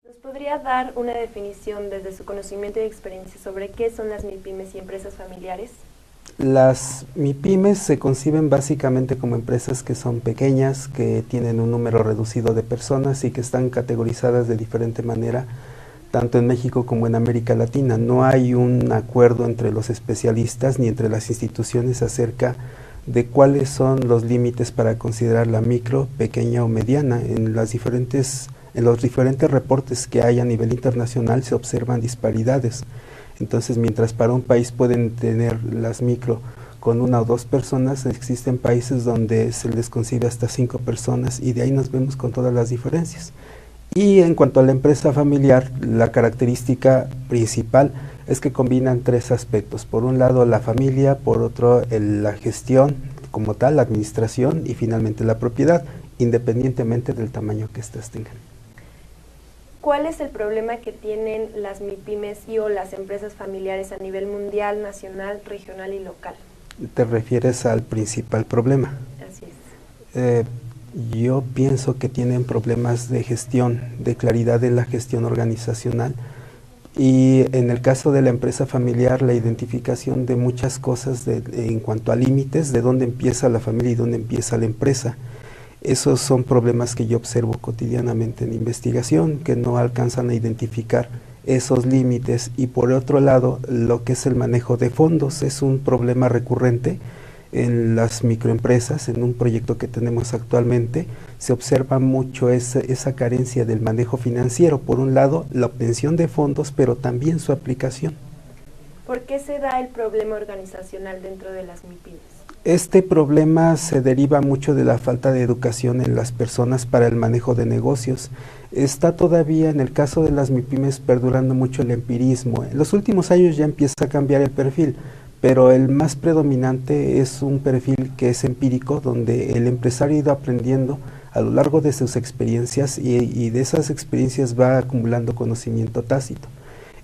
¿Nos podría dar una definición desde su conocimiento y experiencia sobre qué son las MIPYMES y empresas familiares? Las MIPYMES se conciben básicamente como empresas que son pequeñas, que tienen un número reducido de personas y que están categorizadas de diferente manera, tanto en México como en América Latina. No hay un acuerdo entre los especialistas ni entre las instituciones acerca de cuáles son los límites para considerar la micro, pequeña o mediana. En los diferentes reportes que hay a nivel internacional se observan disparidades. Entonces, mientras para un país pueden tener las micro con una o dos personas, existen países donde se les concibe hasta 5 personas y de ahí nos vemos con todas las diferencias. Y en cuanto a la empresa familiar, la característica principal es que combinan 3 aspectos. Por un lado la familia, por otro la gestión como tal, la administración y finalmente la propiedad, independientemente del tamaño que éstas tengan. ¿Cuál es el problema que tienen las MIPYMES y o las empresas familiares a nivel mundial, nacional, regional y local? ¿Te refieres al principal problema? Así es. Yo pienso que tienen problemas de gestión, de claridad en la gestión organizacional, y en el caso de la empresa familiar, la identificación de muchas cosas en cuanto a límites, de dónde empieza la familia y dónde empieza la empresa. Esos son problemas que yo observo cotidianamente en investigación, que no alcanzan a identificar esos límites. Y por otro lado, lo que es el manejo de fondos es un problema recurrente en las microempresas. En un proyecto que tenemos actualmente se observa mucho esa carencia del manejo financiero. Por un lado, la obtención de fondos, pero también su aplicación. ¿Por qué se da el problema organizacional dentro de las MIPYMES? Este problema se deriva mucho de la falta de educación en las personas para el manejo de negocios. Está todavía, en el caso de las MIPYMES, perdurando mucho el empirismo. En los últimos años ya empieza a cambiar el perfil, pero el más predominante es un perfil que es empírico, donde el empresario ha ido aprendiendo a lo largo de sus experiencias y de esas experiencias va acumulando conocimiento tácito.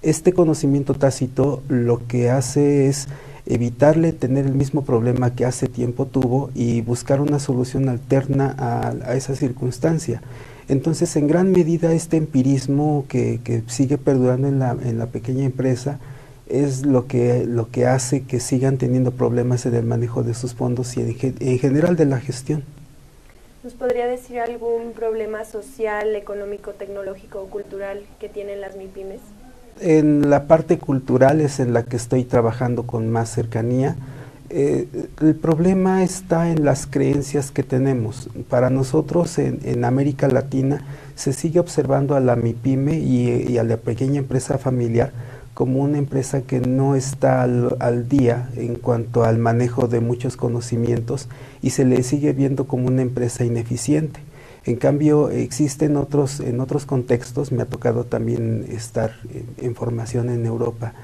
Este conocimiento tácito lo que hace es evitarle tener el mismo problema que hace tiempo tuvo y buscar una solución alterna a esa circunstancia. Entonces, en gran medida, este empirismo que sigue perdurando en la pequeña empresa es lo que hace que sigan teniendo problemas en el manejo de sus fondos y en general de la gestión. ¿Nos podría decir algún problema social, económico, tecnológico o cultural que tienen las MIPYMES? En la parte cultural es en la que estoy trabajando con más cercanía. El problema está en las creencias que tenemos. Para nosotros en América Latina se sigue observando a la MIPYME y a la pequeña empresa familiar como una empresa que no está al día en cuanto al manejo de muchos conocimientos y se le sigue viendo como una empresa ineficiente. En cambio, existen en otros contextos, me ha tocado también estar en formación en Europa.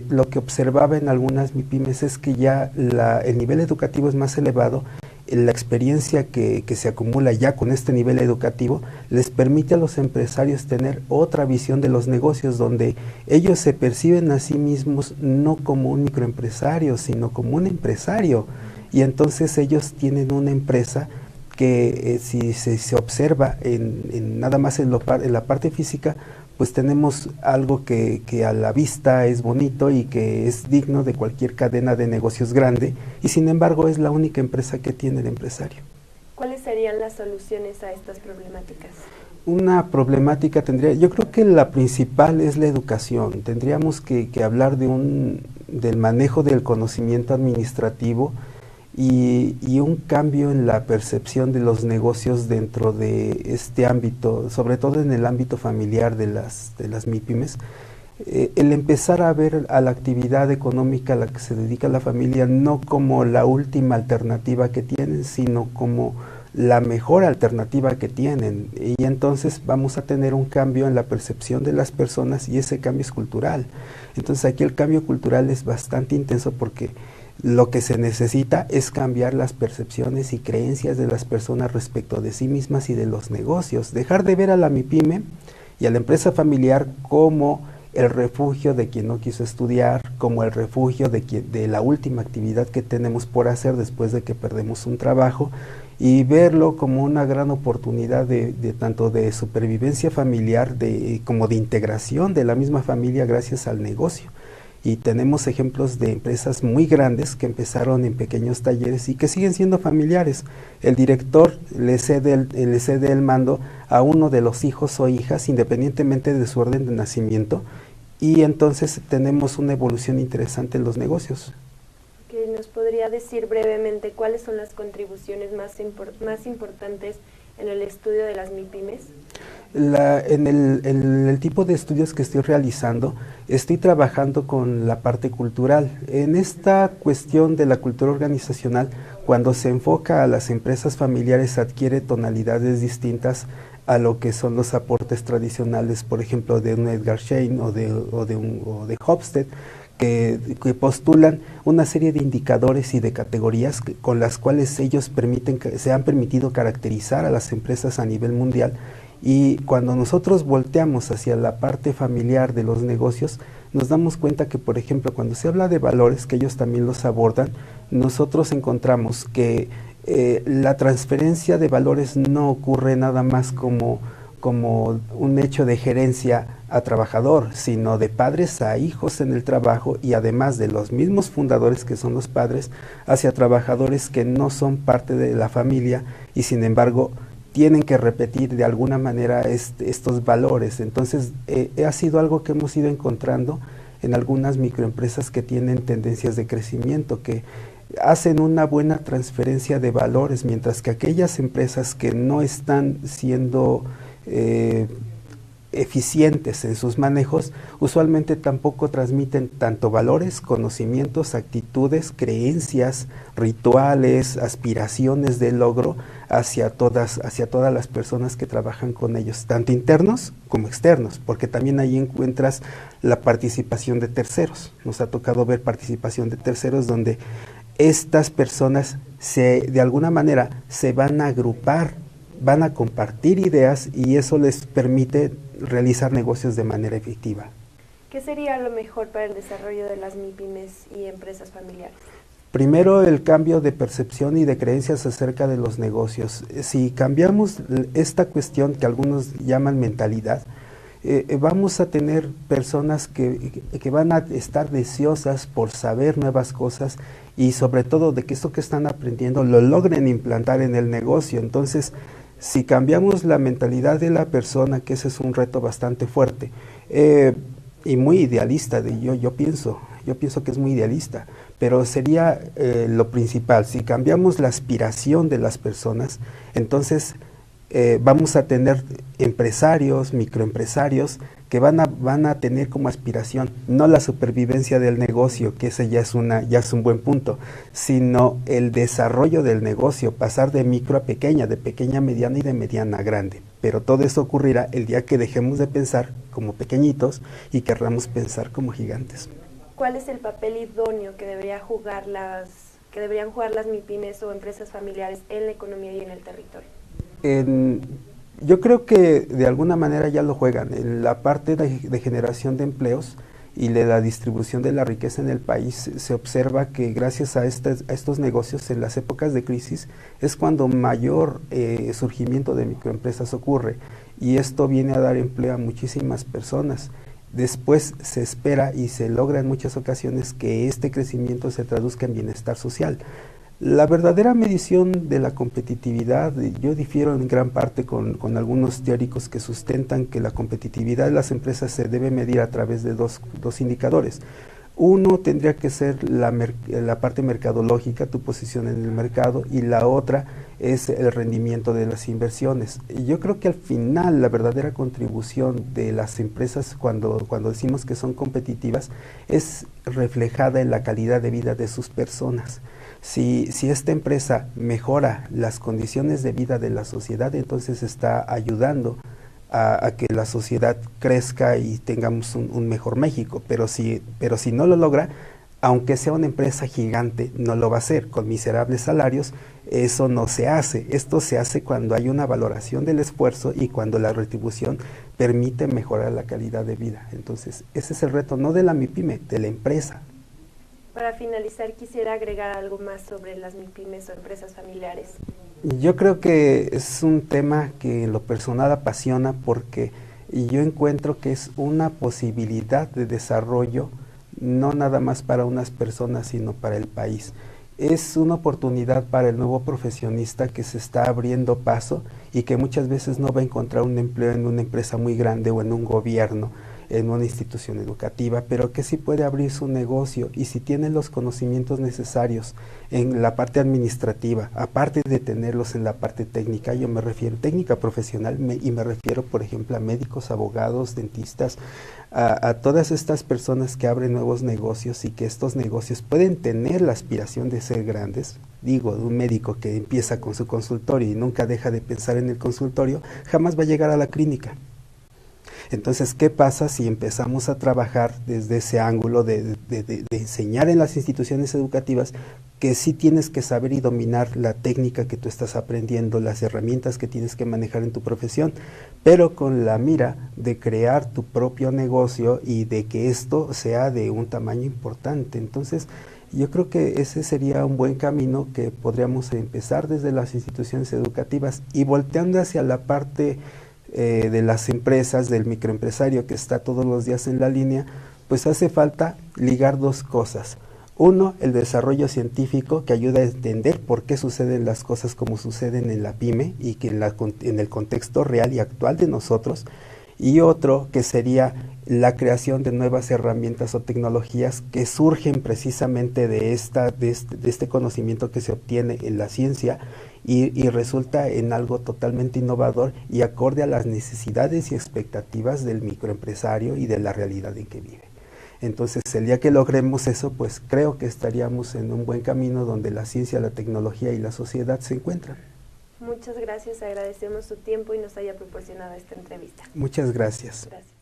Lo que observaba en algunas MIPYMES es que ya el nivel educativo es más elevado, la experiencia que se acumula ya con este nivel educativo les permite a los empresarios tener otra visión de los negocios, donde ellos se perciben a sí mismos no como un microempresario, sino como un empresario, y entonces ellos tienen una empresa que si se observa nada más en la parte física, pues tenemos algo que a la vista es bonito y que es digno de cualquier cadena de negocios grande, y sin embargo es la única empresa que tiene el empresario. ¿Cuáles serían las soluciones a estas problemáticas? Una problemática yo creo que la principal es la educación. Tendríamos que hablar del manejo del conocimiento administrativo y un cambio en la percepción de los negocios dentro de este ámbito, sobre todo en el ámbito familiar de las MIPYMES. El empezar a ver a la actividad económica a la que se dedica la familia no como la última alternativa que tienen, sino como la mejor alternativa que tienen, y entonces vamos a tener un cambio en la percepción de las personas, y ese cambio es cultural. Entonces aquí el cambio cultural es bastante intenso, porque lo que se necesita es cambiar las percepciones y creencias de las personas respecto de sí mismas y de los negocios. Dejar de ver a la MIPYME y a la empresa familiar como el refugio de quien no quiso estudiar, como el refugio de la última actividad que tenemos por hacer después de que perdemos un trabajo, y verlo como una gran oportunidad de tanto de supervivencia familiar como de integración de la misma familia gracias al negocio. Y tenemos ejemplos de empresas muy grandes que empezaron en pequeños talleres y que siguen siendo familiares. El director le cede el mando a uno de los hijos o hijas independientemente de su orden de nacimiento, y entonces tenemos una evolución interesante en los negocios. ¿Nos podría decir brevemente cuáles son las contribuciones más importantes en el estudio de las MIPYMES? En el tipo de estudios que estoy realizando, estoy trabajando con la parte cultural. En esta cuestión de la cultura organizacional, cuando se enfoca a las empresas familiares, adquiere tonalidades distintas a lo que son los aportes tradicionales, por ejemplo, de un Edgar Schein o de Hofstede, que postulan una serie de indicadores y de categorías con las cuales ellos se han permitido caracterizar a las empresas a nivel mundial. Y cuando nosotros volteamos hacia la parte familiar de los negocios, nos damos cuenta que, por ejemplo, cuando se habla de valores, que ellos también los abordan, nosotros encontramos que la transferencia de valores no ocurre nada más como un hecho de gerencia a trabajador, sino de padres a hijos en el trabajo, y además de los mismos fundadores, que son los padres, hacia trabajadores que no son parte de la familia y sin embargo tienen que repetir de alguna manera estos valores. Entonces ha sido algo que hemos ido encontrando en algunas microempresas que tienen tendencias de crecimiento, que hacen una buena transferencia de valores, mientras que aquellas empresas que no están siendo eficientes en sus manejos, usualmente tampoco transmiten tanto valores, conocimientos, actitudes, creencias, rituales, aspiraciones de logro hacia todas las personas que trabajan con ellos, tanto internos como externos, porque también ahí encuentras la participación de terceros. Nos ha tocado ver participación de terceros donde estas personas de alguna manera se van a agrupar, van a compartir ideas, y eso les permite realizar negocios de manera efectiva. ¿Qué sería lo mejor para el desarrollo de las MIPYMES y empresas familiares? Primero, el cambio de percepción y de creencias acerca de los negocios. Si cambiamos esta cuestión que algunos llaman mentalidad, vamos a tener personas que van a estar deseosas por saber nuevas cosas, y sobre todo de que esto que están aprendiendo lo logren implantar en el negocio. Entonces, si cambiamos la mentalidad de la persona, que ese es un reto bastante fuerte y muy idealista, yo pienso que es muy idealista, pero sería lo principal. Si cambiamos la aspiración de las personas, entonces vamos a tener empresarios, microempresarios, que van a tener como aspiración no la supervivencia del negocio, que ese ya es un buen punto, sino el desarrollo del negocio, pasar de micro a pequeña, de pequeña a mediana y de mediana a grande. Pero todo eso ocurrirá el día que dejemos de pensar como pequeñitos y querramos pensar como gigantes. ¿Cuál es el papel idóneo que deberían jugar las MIPYMES o empresas familiares en la economía y en el territorio? Yo creo que de alguna manera ya lo juegan. En la parte de generación de empleos y de la distribución de la riqueza en el país, se observa que gracias a estos negocios, en las épocas de crisis, es cuando mayor surgimiento de microempresas ocurre, y esto viene a dar empleo a muchísimas personas. Después se espera y se logra en muchas ocasiones que este crecimiento se traduzca en bienestar social. La verdadera medición de la competitividad, yo difiero en gran parte con algunos teóricos que sustentan que la competitividad de las empresas se debe medir a través de dos indicadores. Uno tendría que ser la parte mercadológica, tu posición en el mercado, y la otra es el rendimiento de las inversiones. Y yo creo que al final la verdadera contribución de las empresas cuando decimos que son competitivas es reflejada en la calidad de vida de sus personas. Si esta empresa mejora las condiciones de vida de la sociedad, entonces está ayudando a que la sociedad crezca y tengamos un mejor México. Pero si no lo logra, aunque sea una empresa gigante, no lo va a hacer. Con miserables salarios, eso no se hace. Esto se hace cuando hay una valoración del esfuerzo y cuando la retribución permite mejorar la calidad de vida. Entonces, ese es el reto, no de la MIPYME, de la empresa. Para finalizar, quisiera agregar algo más sobre las MIPYMES o empresas familiares. Yo creo que es un tema que en lo personal apasiona porque yo encuentro que es una posibilidad de desarrollo, no nada más para unas personas, sino para el país. Es una oportunidad para el nuevo profesionista que se está abriendo paso y que muchas veces no va a encontrar un empleo en una empresa muy grande o en un gobierno, en una institución educativa, pero que sí puede abrir su negocio y si tiene los conocimientos necesarios en la parte administrativa, aparte de tenerlos en la parte técnica, yo me refiero técnica profesional y me refiero, por ejemplo, a médicos, abogados, dentistas, a todas estas personas que abren nuevos negocios y que estos negocios pueden tener la aspiración de ser grandes. Digo, de un médico que empieza con su consultorio y nunca deja de pensar en el consultorio, jamás va a llegar a la clínica. Entonces, ¿qué pasa si empezamos a trabajar desde ese ángulo de enseñar en las instituciones educativas que sí tienes que saber y dominar la técnica que tú estás aprendiendo, las herramientas que tienes que manejar en tu profesión, pero con la mira de crear tu propio negocio y de que esto sea de un tamaño importante? Entonces, yo creo que ese sería un buen camino que podríamos empezar desde las instituciones educativas y volteando hacia la parte de las empresas, del microempresario que está todos los días en la línea, pues hace falta ligar dos cosas. Uno, el desarrollo científico que ayuda a entender por qué suceden las cosas como suceden en la PYME y que en el contexto real y actual de nosotros. Y otro que sería la creación de nuevas herramientas o tecnologías que surgen precisamente de este conocimiento que se obtiene en la ciencia y resulta en algo totalmente innovador y acorde a las necesidades y expectativas del microempresario y de la realidad en que vive. Entonces, el día que logremos eso, pues creo que estaríamos en un buen camino donde la ciencia, la tecnología y la sociedad se encuentran. Muchas gracias, agradecemos su tiempo y nos haya proporcionado esta entrevista. Muchas gracias. Gracias.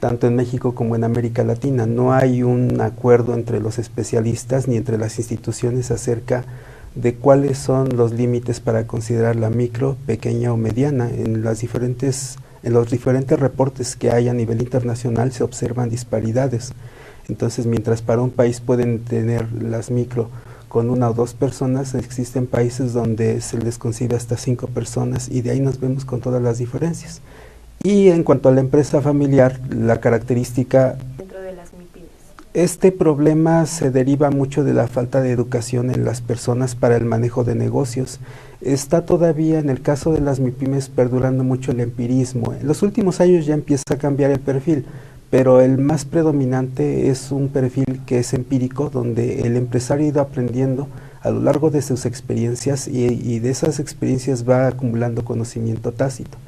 Tanto en México como en América Latina. No hay un acuerdo entre los especialistas ni entre las instituciones acerca de cuáles son los límites para considerar la micro, pequeña o mediana. En los diferentes reportes que hay a nivel internacional se observan disparidades. Entonces, mientras para un país pueden tener las micro con una o dos personas, existen países donde se les concibe hasta 5 personas y de ahí nos vemos con todas las diferencias. Y en cuanto a la empresa familiar, la característica Dentro de las MIPYMES. Este problema se deriva mucho de la falta de educación en las personas para el manejo de negocios. Está todavía en el caso de las MIPYMES perdurando mucho el empirismo. En los últimos años ya empieza a cambiar el perfil, pero el más predominante es un perfil que es empírico, donde el empresario ha ido aprendiendo a lo largo de sus experiencias y de esas experiencias va acumulando conocimiento tácito.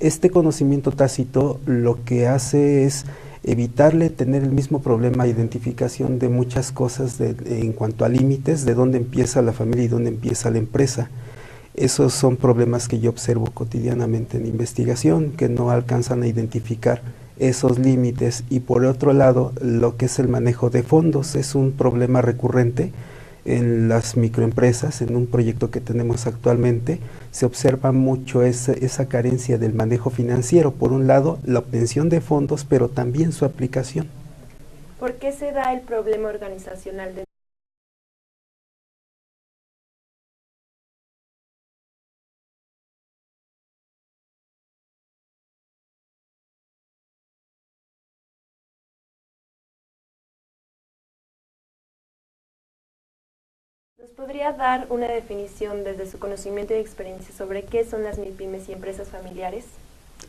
Este conocimiento tácito lo que hace es evitarle tener el mismo problema de identificación de muchas cosas en cuanto a límites, de dónde empieza la familia y dónde empieza la empresa. Esos son problemas que yo observo cotidianamente en investigación, que no alcanzan a identificar esos límites. Y por otro lado, lo que es el manejo de fondos es un problema recurrente en las microempresas. En un proyecto que tenemos actualmente se observa mucho esa carencia del manejo financiero. Por un lado, la obtención de fondos, pero también su aplicación. ¿Por qué se da el problema organizacional de ¿Nos podría dar una definición desde su conocimiento y experiencia sobre qué son las MIPYMES y empresas familiares?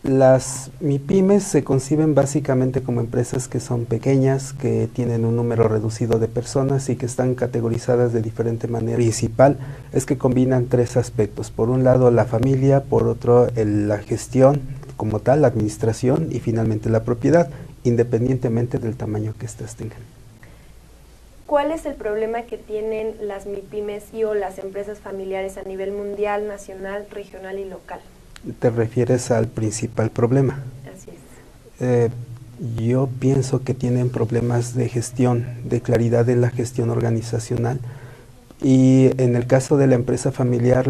Las MIPYMES se conciben básicamente como empresas que son pequeñas, que tienen un número reducido de personas y que están categorizadas de diferente manera. Lo principal es que combinan tres aspectos: por un lado la familia, por otro la gestión como tal, la administración, y finalmente la propiedad, independientemente del tamaño que éstas tengan. ¿Cuál es el problema que tienen las MIPYMES y o las empresas familiares a nivel mundial, nacional, regional y local? ¿Te refieres al principal problema? Así es. Yo pienso que tienen problemas de gestión, de claridad en la gestión organizacional, y en el caso de la empresa familiar